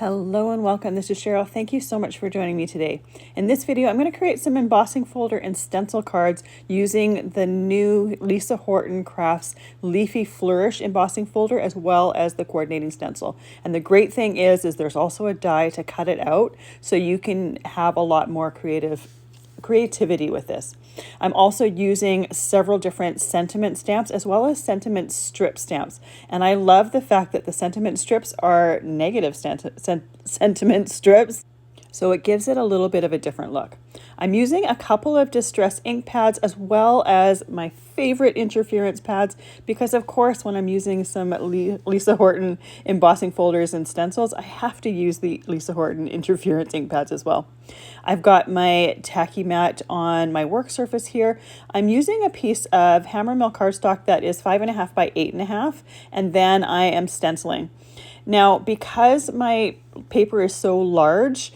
Hello and welcome. This is Cheryl. Thank you so much for joining me today. In this video, I'm going to create some embossing folder and stencil cards using the new Lisa Horton Crafts Leafy Flourish embossing folder as well as the coordinating stencil. And the great thing is there's also a die to cut it out so you can have a lot more creativity with this. I'm also using several different sentiment stamps as well as sentiment strip stamps. And I love the fact that the sentiment strips are negative sentiment strips, so it gives it a little bit of a different look. I'm using a couple of distress ink pads as well as my favorite interference pads because of course when I'm using some Lisa Horton embossing folders and stencils, I have to use the Lisa Horton interference ink pads as well. I've got my tacky mat on my work surface here. I'm using a piece of hammer mill cardstock that is 5.5 by 8.5, and then I am stenciling. Now, because my paper is so large,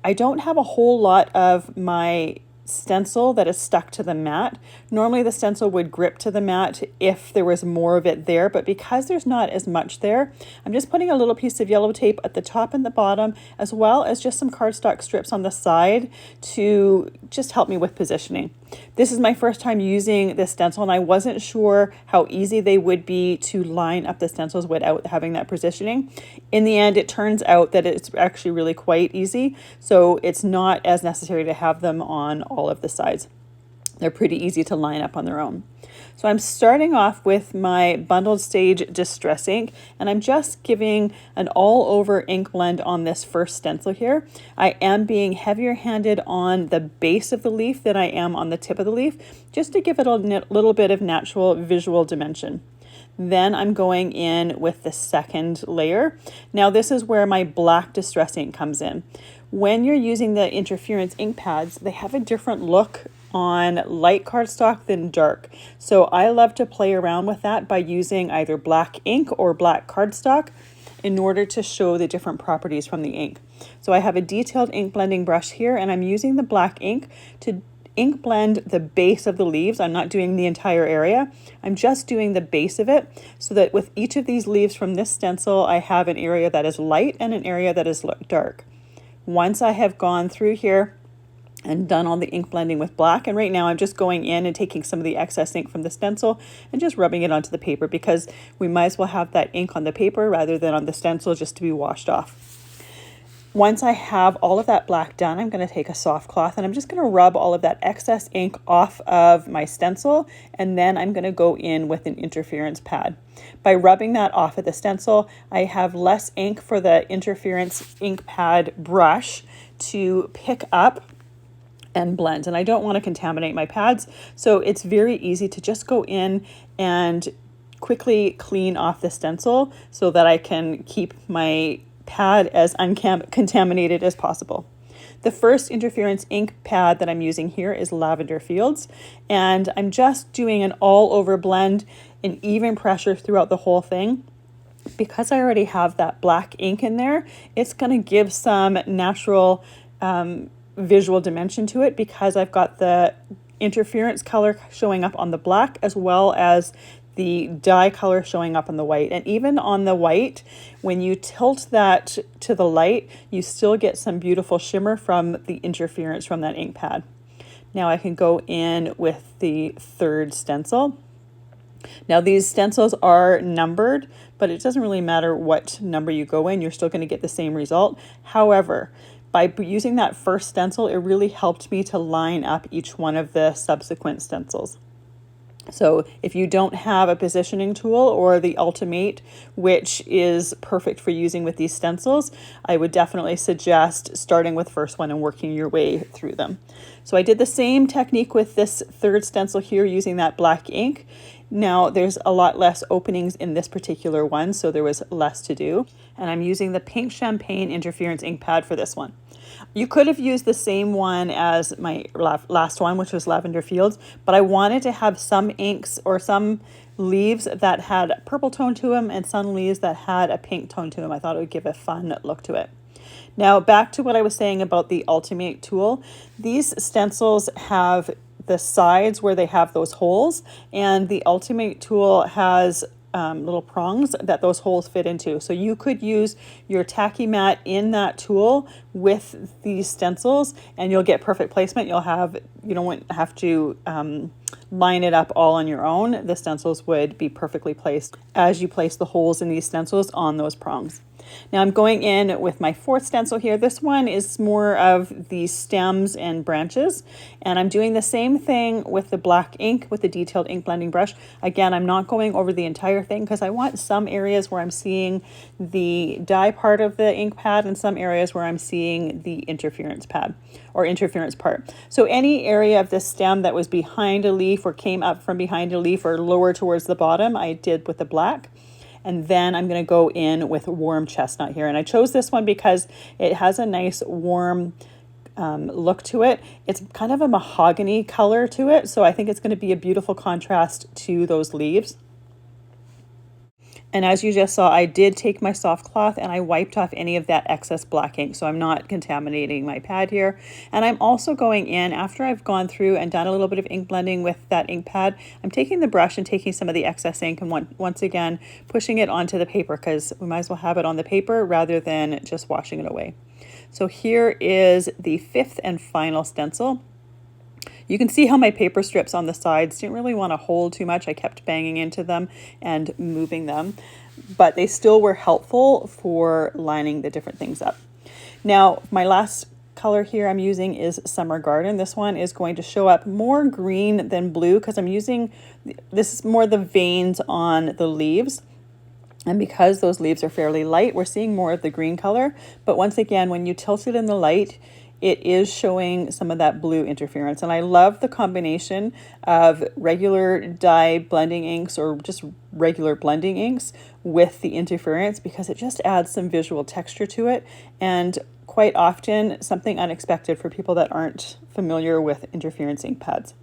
I don't have a whole lot of my stencil that is stuck to the mat. Normally the stencil would grip to the mat if there was more of it there, but because there's not as much there, I'm just putting a little piece of yellow tape at the top and the bottom, as well as just some cardstock strips on the side to just help me with positioning. This is my first time using this stencil, and I wasn't sure how easy they would be to line up the stencils without having that positioning. In the end, it turns out that it's actually really quite easy, so it's not as necessary to have them on all of the sides. They're pretty easy to line up on their own. So I'm starting off with my Bundled Stage Distress ink, and I'm just giving an all-over ink blend on this first stencil here. I am being heavier handed on the base of the leaf than I am on the tip of the leaf, just to give it a little bit of natural visual dimension. Then I'm going in with the second layer. Now this is where my black distress ink comes in. When you're using the interference ink pads, they have a different look on light cardstock than dark. So I love to play around with that by using either black ink or black cardstock in order to show the different properties from the ink. So I have a detailed ink blending brush here, and I'm using the black ink to ink blend the base of the leaves. I'm not doing the entire area. I'm just doing the base of it so that with each of these leaves from this stencil, I have an area that is light and an area that is dark. Once I have gone through here and done all the ink blending with black, and right now I'm just going in and taking some of the excess ink from the stencil and just rubbing it onto the paper, because we might as well have that ink on the paper rather than on the stencil just to be washed off. Once I have all of that black done, I'm going to take a soft cloth and I'm just going to rub all of that excess ink off of my stencil, and then I'm going to go in with an interference pad. By rubbing that off of the stencil, I have less ink for the interference ink pad brush to pick up and blend, and I don't want to contaminate my pads, so it's very easy to just go in and quickly clean off the stencil so that I can keep my pad as uncontaminated as possible. The first interference ink pad that I'm using here is Lavender Fields, and I'm just doing an all-over blend, an even pressure throughout the whole thing. Because I already have that black ink in there, it's going to give some natural visual dimension to it, because I've got the interference color showing up on the black as well as the dye color showing up on the white. And even on the white, when you tilt that to the light, you still get some beautiful shimmer from the interference from that ink pad. Now I can go in with the third stencil. Now these stencils are numbered, but it doesn't really matter what number you go in, you're still going to get the same result. However, by using that first stencil, it really helped me to line up each one of the subsequent stencils. So if you don't have a positioning tool or the Ultimate, which is perfect for using with these stencils, I would definitely suggest starting with first one and working your way through them. So I did the same technique with this third stencil here using that black ink. Now there's a lot less openings in this particular one, so there was less to do. And I'm using the Pink Champagne Interference ink pad for this one. You could have used the same one as my last one, which was Lavender Fields, but I wanted to have some inks or some leaves that had a purple tone to them and some leaves that had a pink tone to them. I thought it would give a fun look to it. Now back to what I was saying about the Ultimate tool. These stencils have the sides where they have those holes, and the Ultimate tool has little prongs that those holes fit into. So you could use your tacky mat in that tool with these stencils and you'll get perfect placement. You don't have to line it up all on your own. The stencils would be perfectly placed as you place the holes in these stencils on those prongs. Now I'm going in with my fourth stencil here. This one is more of the stems and branches, and I'm doing the same thing with the black ink with the detailed ink blending brush. Again, I'm not going over the entire thing because I want some areas where I'm seeing the dye part of the ink pad and some areas where I'm seeing the interference pad or interference part. So any area of the stem that was behind a leaf or came up from behind a leaf or lower towards the bottom, I did with the black. And then I'm going to go in with warm chestnut here. And I chose this one because it has a nice warm look to it. It's kind of a mahogany color to it. So I think it's going to be a beautiful contrast to those leaves. And as you just saw, I did take my soft cloth and I wiped off any of that excess black ink. So I'm not contaminating my pad here. And I'm also going in, after I've gone through and done a little bit of ink blending with that ink pad, I'm taking the brush and taking some of the excess ink and once again, pushing it onto the paper because we might as well have it on the paper rather than just washing it away. So here is the fifth and final stencil. You can see how my paper strips on the sides didn't really want to hold too much. I kept banging into them and moving them, but they still were helpful for lining the different things up. Now, my last color here I'm using is Summer Garden. This one is going to show up more green than blue because I'm using, this is more the veins on the leaves. And because those leaves are fairly light, we're seeing more of the green color. But once again, when you tilt it in the light, it is showing some of that blue interference. And I love the combination of regular dye blending inks or just regular blending inks with the interference because it just adds some visual texture to it. And quite often something unexpected for people that aren't familiar with interference ink pads.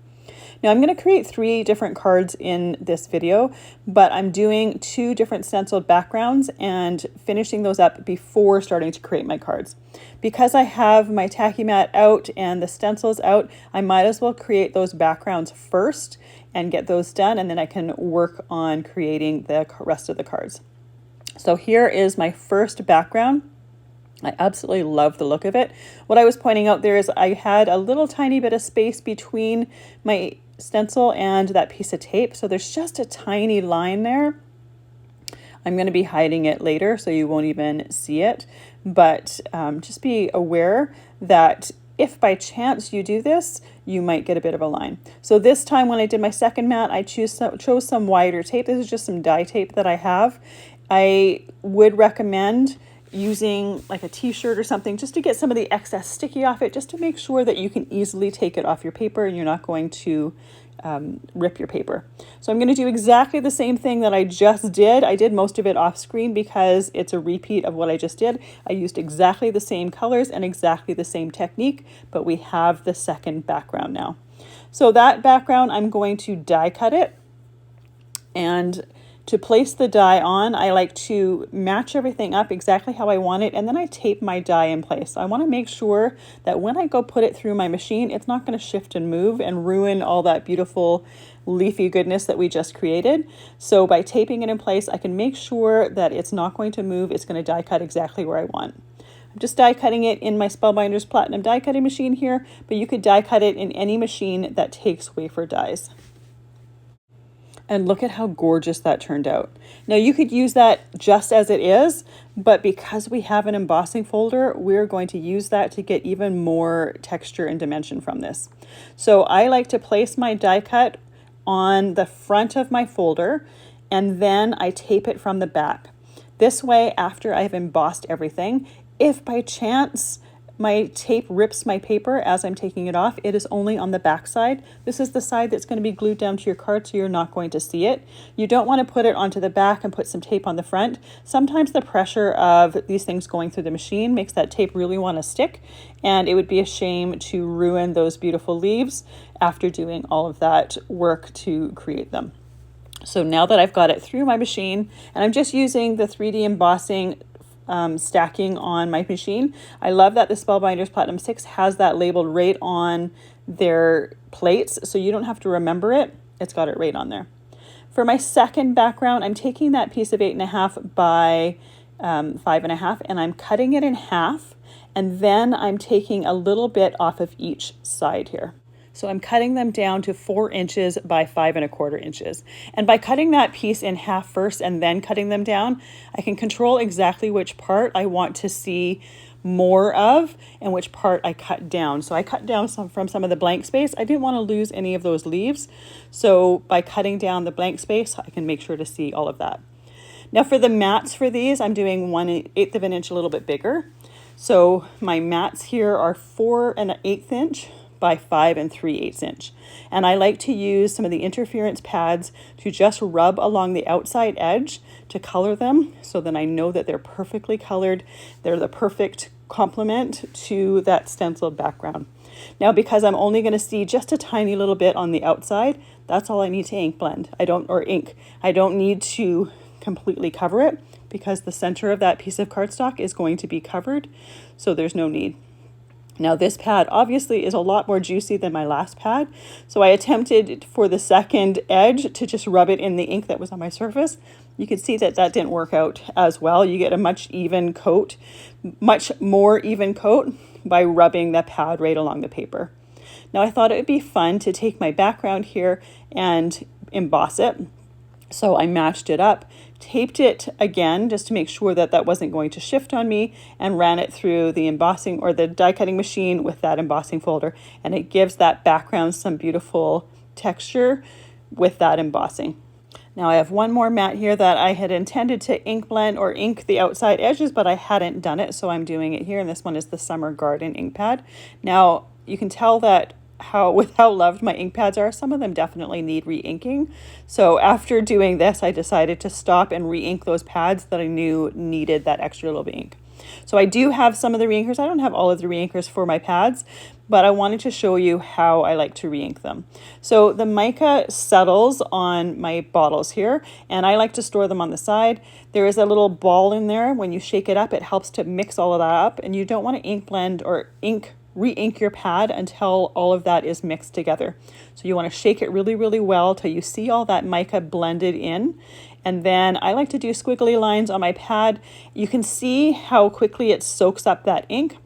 Now I'm going to create 3 different cards in this video, but I'm doing 2 different stenciled backgrounds and finishing those up before starting to create my cards. Because I have my tacky mat out and the stencils out, I might as well create those backgrounds first and get those done, and then I can work on creating the rest of the cards. So here is my first background. I absolutely love the look of it. What I was pointing out there is I had a little tiny bit of space between my stencil and that piece of tape. So there's just a tiny line there. I'm going to be hiding it later so you won't even see it. But just be aware that if by chance you do this, you might get a bit of a line. So this time when I did my second mat, I chose some wider tape. This is just some dye tape that I have. I would recommend using like a t-shirt or something just to get some of the excess sticky off it, just to make sure that you can easily take it off your paper and you're not going to rip your paper. So I'm going to do exactly the same thing that I just did. I did most of it off screen because it's a repeat of what I just did. I used exactly the same colors and exactly the same technique, but we have the second background now. So that background, I'm going to die cut it, and to place the die on, I like to match everything up exactly how I want it, and then I tape my die in place. So I want to make sure that when I go put it through my machine, it's not going to shift and move and ruin all that beautiful leafy goodness that we just created. So by taping it in place, I can make sure that it's not going to move. It's going to die cut exactly where I want. I'm just die cutting it in my Spellbinders Platinum die cutting machine here, but you could die cut it in any machine that takes wafer dies. And look at how gorgeous that turned out. Now you could use that just as it is, but because we have an embossing folder, we're going to use that to get even more texture and dimension from this. So I like to place my die cut on the front of my folder, and then I tape it from the back. This way, after I've embossed everything, if by chance my tape rips my paper as I'm taking it off, it is only on the back side. This is the side that's going to be glued down to your card, so you're not going to see it. You don't want to put it onto the back and put some tape on the front. Sometimes the pressure of these things going through the machine makes that tape really want to stick, and it would be a shame to ruin those beautiful leaves after doing all of that work to create them. So now that I've got it through my machine, and I'm just using the 3D embossing stacking on my machine. I love that the Spellbinders Platinum 6 has that labeled right on their plates, so you don't have to remember it. It's got it right on there. For my second background, I'm taking that piece of 8.5 by 5.5 and I'm cutting it in half, and then I'm taking a little bit off of each side here. So I'm cutting them down to 4 inches by 5.25 inches. And by cutting that piece in half first and then cutting them down, I can control exactly which part I want to see more of and which part I cut down. So I cut down from some of the blank space. I didn't want to lose any of those leaves. So by cutting down the blank space, I can make sure to see all of that. Now for the mats for these, I'm doing 1/8 of an inch, a little bit bigger. So my mats here are 4 1/8 inch by 5 3/8 inch. And I like to use some of the interference pads to just rub along the outside edge to color them, so then I know that they're perfectly colored. They're the perfect complement to that stencil background. Now, because I'm only going to see just a tiny little bit on the outside, that's all I need to ink blend. I don't need to completely cover it, because the center of that piece of cardstock is going to be covered, so there's no need. Now this pad obviously is a lot more juicy than my last pad, so I attempted for the second edge to just rub it in the ink that was on my surface. You can see that that didn't work out as well. You get a much more even coat by rubbing the pad right along the paper. Now I thought it would be fun to take my background here and emboss it. So I matched it up, taped it again just to make sure that that wasn't going to shift on me, and ran it through the embossing or the die cutting machine with that embossing folder, and it gives that background some beautiful texture with that embossing. Now I have one more mat here that I had intended to ink blend or ink the outside edges, but I hadn't done it, so I'm doing it here, and this one is the Summer Garden ink pad. Now you can tell that with how loved my ink pads are, some of them definitely need re-inking. So after doing this, I decided to stop and re-ink those pads that I knew needed that extra little bit of ink. So I do have some of the re-inkers. I don't have all of the re-inkers for my pads, but I wanted to show you how I like to re-ink them. So the mica settles on my bottles here, and I like to store them on the side. There is a little ball in there. When you shake it up, it helps to mix all of that up, and you don't want to ink blend or re-ink your pad until all of that is mixed together. So you want to shake it really, really well till you see all that mica blended in. And then I like to do squiggly lines on my pad. You can see how quickly it soaks up that ink.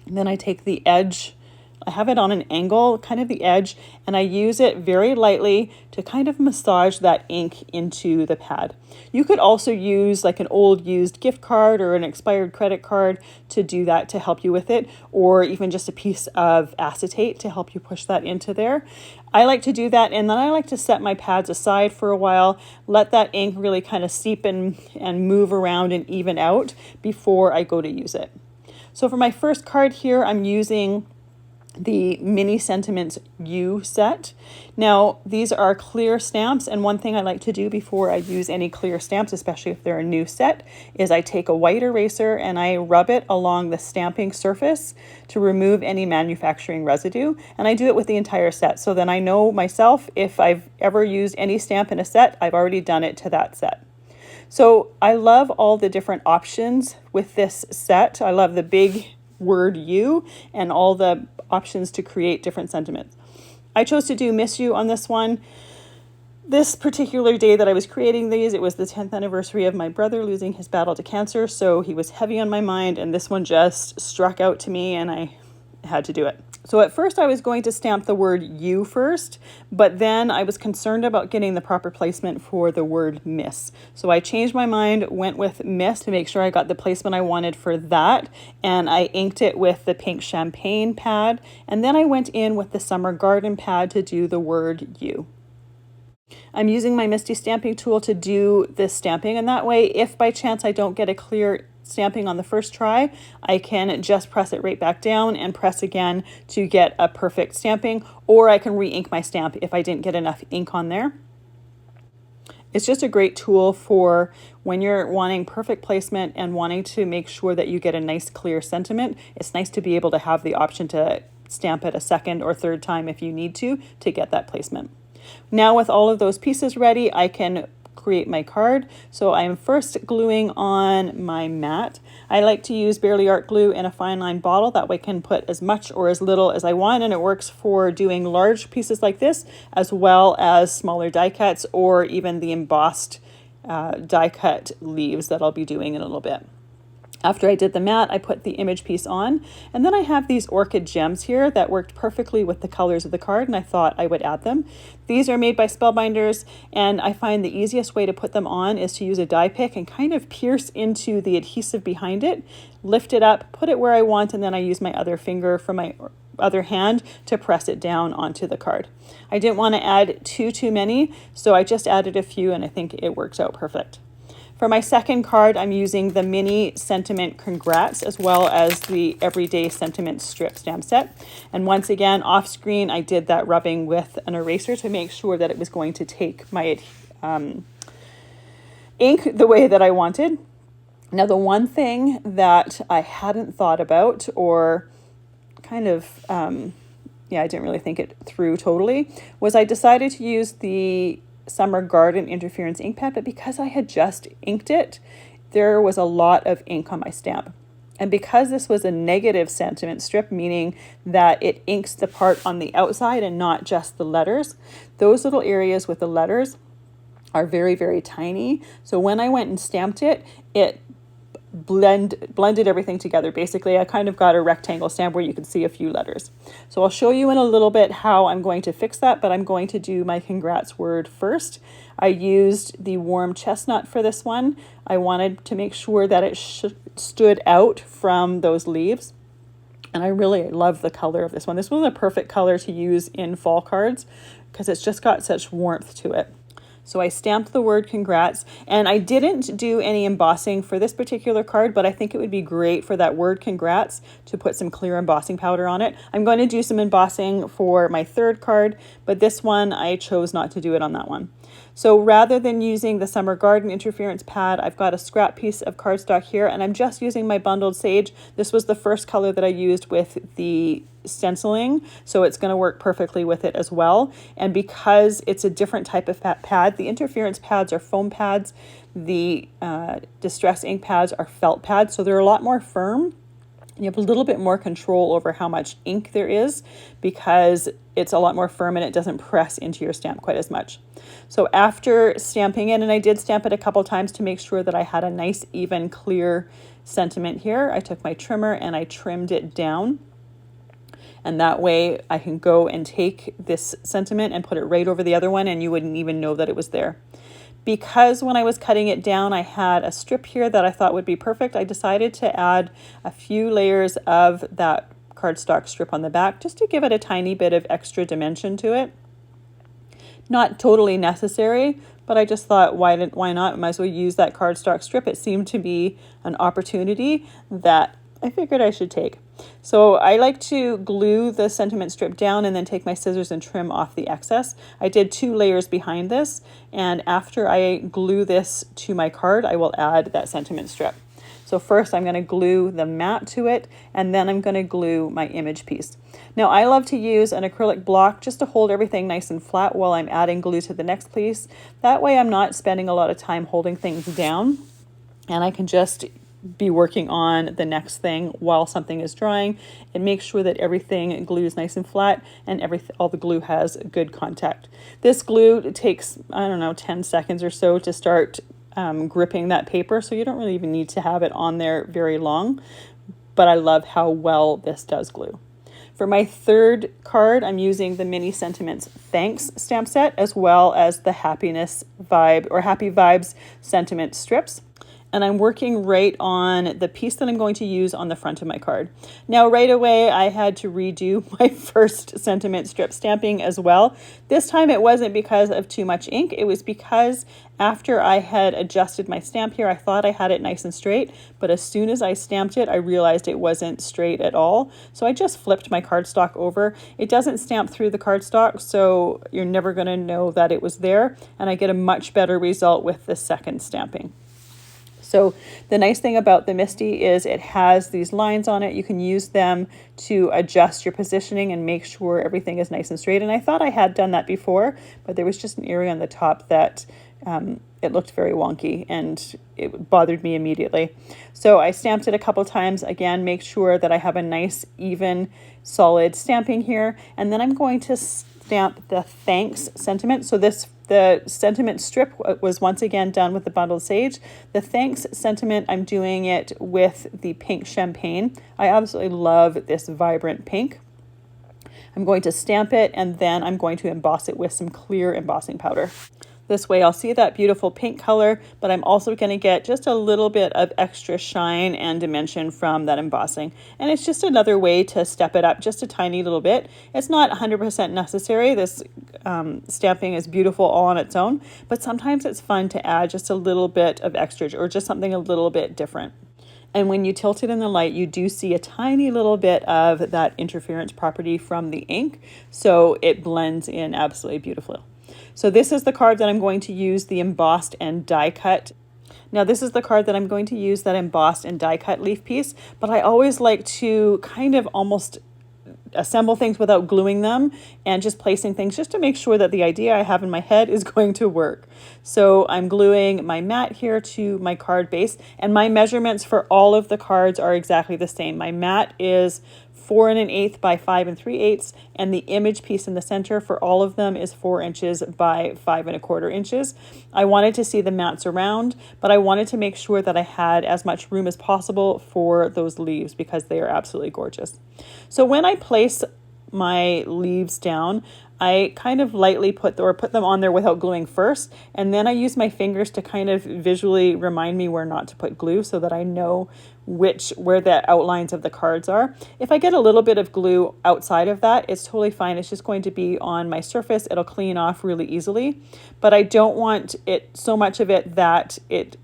And then I take the edge, I have it on an angle, kind of the edge, and I use it very lightly to kind of massage that ink into the pad. You could also use like an old used gift card or an expired credit card to do that, to help you with it, or even just a piece of acetate to help you push that into there. I like to do that, and then I like to set my pads aside for a while, let that ink really kind of seep and move around and even out before I go to use it. So for my first card here, I'm using the Mini Sentiments U set. Now these are clear stamps, and one thing I like to do before I use any clear stamps, especially if they're a new set, is I take a white eraser and I rub it along the stamping surface to remove any manufacturing residue, and I do it with the entire set, so then I know myself if I've ever used any stamp in a set, I've already done it to that set. So I love all the different options with this set. I love the big word U and all the options to create different sentiments. I chose to do Miss You on this one. This particular day that I was creating these, it was the 10th anniversary of my brother losing his battle to cancer, so he was heavy on my mind, and this one just struck out to me and I had to do it. So at first I was going to stamp the word you first, but then I was concerned about getting the proper placement for the word miss. So I changed my mind, went with miss to make sure I got the placement I wanted for that, and I inked it with the pink champagne pad, and then I went in with the Summer Garden pad to do the word you. I'm using my Misty stamping tool to do this stamping, and that way if by chance I don't get a clear stamping on the first try, I can just press it right back down and press again to get a perfect stamping, or I can re-ink my stamp if I didn't get enough ink on there. It's just a great tool for when you're wanting perfect placement and wanting to make sure that you get a nice clear sentiment. It's nice to be able to have the option to stamp it a second or third time if you need to get that placement. Now with all of those pieces ready, I can create my card. So I'm first gluing on my mat. I like to use Barely Art glue in a fine line bottle. That way I can put as much or as little as I want, and it works for doing large pieces like this as well as smaller die cuts or even the embossed die cut leaves that I'll be doing in a little bit. After I did the mat, I put the image piece on, and then I have these orchid gems here that worked perfectly with the colors of the card, and I thought I would add them. These are made by Spellbinders, and I find the easiest way to put them on is to use a die pick and kind of pierce into the adhesive behind it, lift it up, put it where I want, and then I use my other finger from my other hand to press it down onto the card. I didn't want to add too many, so I just added a few, and I think it works out perfect. For my second card, I'm using the mini Sentiment Congrats as well as the Everyday Sentiment strip stamp set. And once again, off screen, I did that rubbing with an eraser to make sure that it was going to take my ink the way that I wanted. Now, the one thing that I hadn't thought about, or kind of, I didn't really think it through totally, was I decided to use the Summer Garden Interference ink pad, but because I had just inked it, there was a lot of ink on my stamp. And because this was a negative sentiment strip, meaning that it inks the part on the outside and not just the letters, those little areas with the letters are very, very tiny. So when I went and stamped it, it blended everything together. Basically, I kind of got a rectangle stamp where you could see a few letters. So I'll show you in a little bit how I'm going to fix that, but I'm going to do my congrats word first. I used the warm chestnut for this one. I wanted to make sure that it stood out from those leaves. And I really love the color of this one. This was a perfect color to use in fall cards because it's just got such warmth to it. So I stamped the word congrats, and I didn't do any embossing for this particular card, but I think it would be great for that word congrats to put some clear embossing powder on it. I'm going to do some embossing for my third card, but this one I chose not to do it on that one. So rather than using the Summer Garden Interference pad, I've got a scrap piece of cardstock here, and I'm just using my Bundled Sage. This was the first color that I used with the stenciling, so it's going to work perfectly with it as well. And because it's a different type of pad, the interference pads are foam pads, the distress ink pads are felt pads, so they're a lot more firm. You have a little bit more control over how much ink there is because it's a lot more firm and it doesn't press into your stamp quite as much. So after stamping it, and I did stamp it a couple times to make sure that I had a nice, even, clear sentiment here, I took my trimmer and I trimmed it down. And that way I can go and take this sentiment and put it right over the other one and you wouldn't even know that it was there. Because when I was cutting it down, I had a strip here that I thought would be perfect, I decided to add a few layers of that cardstock strip on the back just to give it a tiny bit of extra dimension to it. Not totally necessary, but I just thought, why not? Might as well use that cardstock strip. It seemed to be an opportunity that I figured I should take. So I like to glue the sentiment strip down and then take my scissors and trim off the excess. I did 2 layers behind this, and after I glue this to my card, I will add that sentiment strip. So first I'm going to glue the mat to it, and then I'm going to glue my image piece. Now I love to use an acrylic block just to hold everything nice and flat while I'm adding glue to the next piece. That way I'm not spending a lot of time holding things down, and I can just be working on the next thing while something is drying, and make sure that everything glues nice and flat and all the glue has good contact. This glue takes, I don't know, 10 seconds or so to start gripping that paper, so you don't really even need to have it on there very long, but I love how well this does glue. For my third card, I'm using the Mini Sentiments Thanks stamp set as well as the Happiness Vibe or Happy Vibes sentiment strips. And I'm working right on the piece that I'm going to use on the front of my card. Now, right away, I had to redo my first sentiment strip stamping as well. This time it wasn't because of too much ink. It was because after I had adjusted my stamp here, I thought I had it nice and straight, but as soon as I stamped it, I realized it wasn't straight at all. So I just flipped my cardstock over. It doesn't stamp through the cardstock, so you're never gonna know that it was there, and I get a much better result with the second stamping. So the nice thing about the Misty is it has these lines on it. You can use them to adjust your positioning and make sure everything is nice and straight. And I thought I had done that before, but there was just an area on the top that it looked very wonky and it bothered me immediately. So I stamped it a couple times. Again, make sure that I have a nice, even, solid stamping here. And then I'm going to stamp the thanks sentiment. So the sentiment strip was once again done with the bundled sage. The thanks sentiment, I'm doing it with the pink champagne. I absolutely love this vibrant pink. I'm going to stamp it and then I'm going to emboss it with some clear embossing powder. This way I'll see that beautiful pink color, but I'm also going to get just a little bit of extra shine and dimension from that embossing. And it's just another way to step it up just a tiny little bit. It's not 100% necessary. This stamping is beautiful all on its own, but sometimes it's fun to add just a little bit of extra or just something a little bit different. And when you tilt it in the light, you do see a tiny little bit of that interference property from the ink. So it blends in absolutely beautifully. So this is the card that I'm going to use the embossed and die cut. Now this is the card that I'm going to use that embossed and die cut leaf piece, but I always like to kind of almost assemble things without gluing them and just placing things just to make sure that the idea I have in my head is going to work. So I'm gluing my mat here to my card base, and my measurements for all of the cards are exactly the same. My mat is 4 1/8 by 5 3/8, and the image piece in the center for all of them is 4 inches by 5 1/4 inches. I wanted to see the mats around, but I wanted to make sure that I had as much room as possible for those leaves because they are absolutely gorgeous. So when I place my leaves down, I kind of lightly put them on there without gluing first, and then I use my fingers to kind of visually remind me where not to put glue so that I know where the outlines of the cards are. If I get a little bit of glue outside of that, it's totally fine. It's just going to be on my surface. It'll clean off really easily, but I don't want it so much of it that it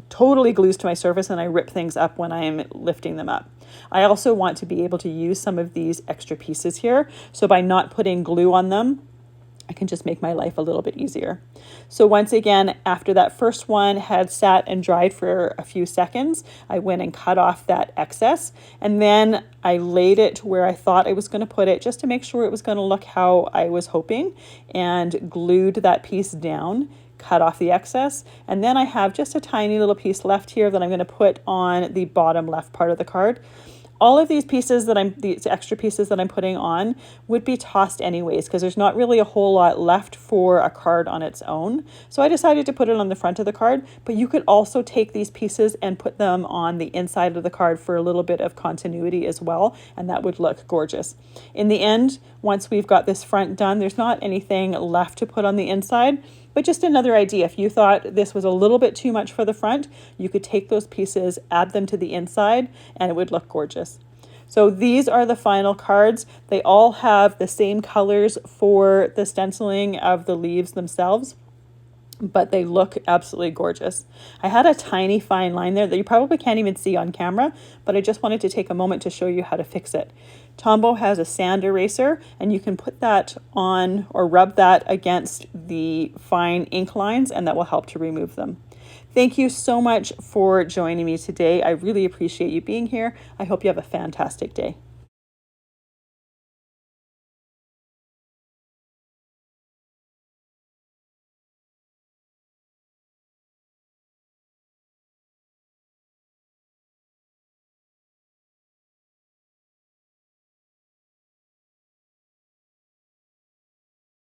totally glues to my surface and I rip things up when I'm lifting them up. I also want to be able to use some of these extra pieces here. So by not putting glue on them, I can just make my life a little bit easier. So once again, after that first one had sat and dried for a few seconds, I went and cut off that excess, and then I laid it where I thought I was going to put it just to make sure it was going to look how I was hoping, and glued that piece down, cut off the excess, and then I have just a tiny little piece left here that I'm going to put on the bottom left part of the card. All of these pieces these extra pieces that I'm putting on would be tossed anyways because there's not really a whole lot left for a card on its own. So I decided to put it on the front of the card, but you could also take these pieces and put them on the inside of the card for a little bit of continuity as well, and that would look gorgeous. In the end, once we've got this front done, there's not anything left to put on the inside. But just another idea, if you thought this was a little bit too much for the front, you could take those pieces, add them to the inside, and it would look gorgeous. So these are the final cards. They all have the same colors for the stenciling of the leaves themselves, but they look absolutely gorgeous. I had a tiny fine line there that you probably can't even see on camera, but I just wanted to take a moment to show you how to fix it. Tombow has a sand eraser, and you can put that on or rub that against the fine ink lines, and that will help to remove them. Thank you so much for joining me today. I really appreciate you being here. I hope you have a fantastic day.